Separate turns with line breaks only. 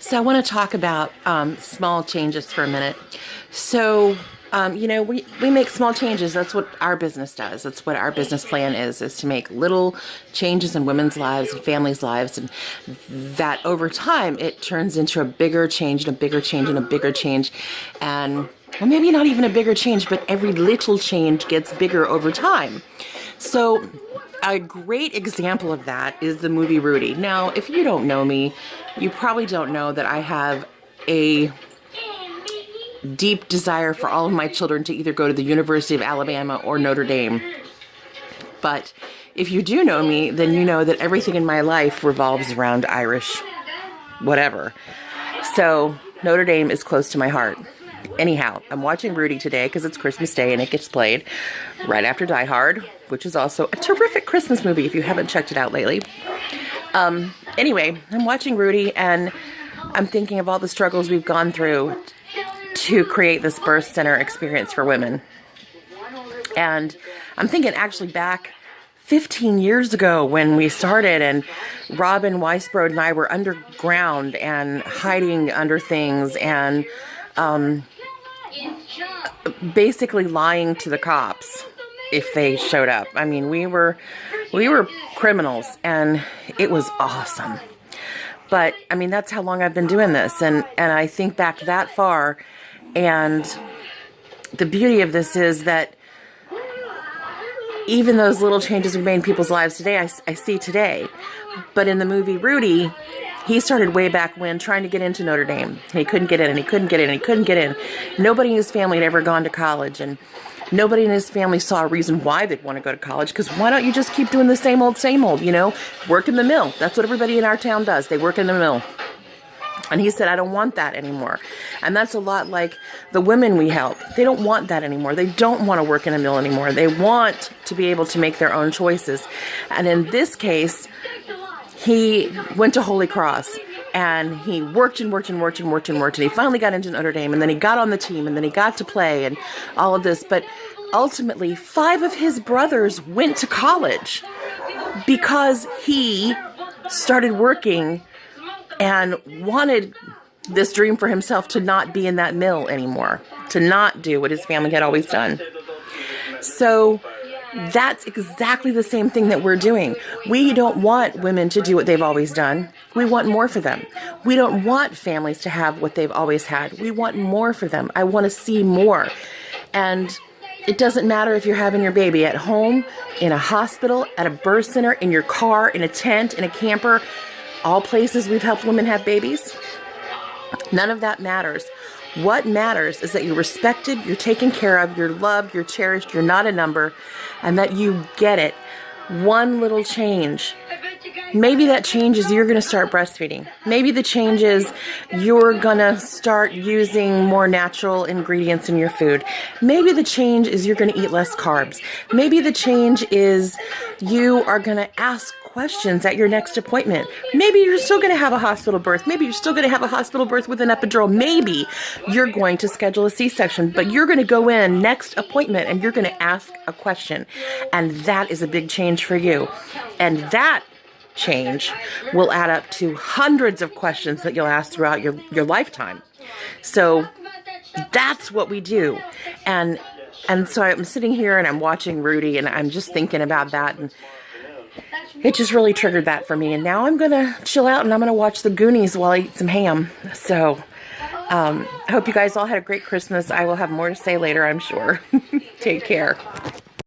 So I want to talk about small changes for a minute. So, we make small changes. That's what our business does. That's what our business plan is to make little changes in women's lives and families' lives. And that over time, it turns into a bigger change and a bigger change and a bigger change. And well, maybe not even a bigger change, but every little change gets bigger over time. So a great example of that is the movie Rudy. Now, if you don't know me, you probably don't know that I have a deep desire for all of my children to either go to the University of Alabama or Notre Dame. But if you do know me, then you know that everything in my life revolves around Irish whatever. So Notre Dame is close to my heart. Anyhow, I'm watching Rudy today because it's Christmas Day and it gets played right after Die Hard, which is also a terrific Christmas movie if you haven't checked it out lately. Anyway, I'm watching Rudy and I'm thinking of all the struggles we've gone through to create this birth center experience for women. And I'm thinking actually back 15 years ago when we started, and Robin Weisbrod and I were underground and hiding under things and basically lying to the cops if they showed up. I mean, we were criminals, and it was awesome. But I mean, that's how long I've been doing this, and I think back that far, and the beauty of this is that even those little changes we made in people's lives today, I see today. But in the movie Rudy, he started way back when trying to get into Notre Dame. He couldn't get in, and he couldn't get in, and he couldn't get in. Nobody in his family had ever gone to college, and nobody in his family saw a reason why they'd want to go to college, because why don't you just keep doing the same old, work in the mill. That's what everybody in our town does. They work in the mill. And he said, I don't want that anymore. And that's a lot like the women we help. They don't want that anymore. They don't want to work in a mill anymore. They want to be able to make their own choices. And in this case, he went to Holy Cross and he worked and worked and worked and worked and worked. And he finally got into Notre Dame, and then he got on the team, and then he got to play and all of this. But ultimately, 5 of his brothers went to college because he started working and wanted this dream for himself to not be in that mill anymore, to not do what his family had always done. So that's exactly the same thing that we're doing. We don't want women to do what they've always done. We want more for them. We don't want families to have what they've always had. We want more for them. I want to see more. And it doesn't matter if you're having your baby at home, in a hospital, at a birth center, in your car, in a tent, in a camper, all places we've helped women have babies. None of that matters. What matters is that you're respected, you're taken care of, you're loved, you're cherished, you're not a number, and that you get it. One little change. Maybe that change is you're going to start breastfeeding. Maybe the change is you're going to start using more natural ingredients in your food. Maybe the change is you're going to eat less carbs. Maybe the change is you are going to ask questions at your next appointment. Maybe you're still going to have a hospital birth. Maybe you're still going to have a hospital birth with an epidural. Maybe you're going to schedule a C-section, but you're going to go in next appointment and you're going to ask a question. And that is a big change for you. And that change will add up to hundreds of questions that you'll ask throughout your lifetime. So that's what we do. And so I'm sitting here and I'm watching Rudy and I'm just thinking about that, and it just really triggered that for me. And now I'm going to chill out and I'm going to watch the Goonies while I eat some ham. So I hope you guys all had a great Christmas. I will have more to say later, I'm sure. Take care.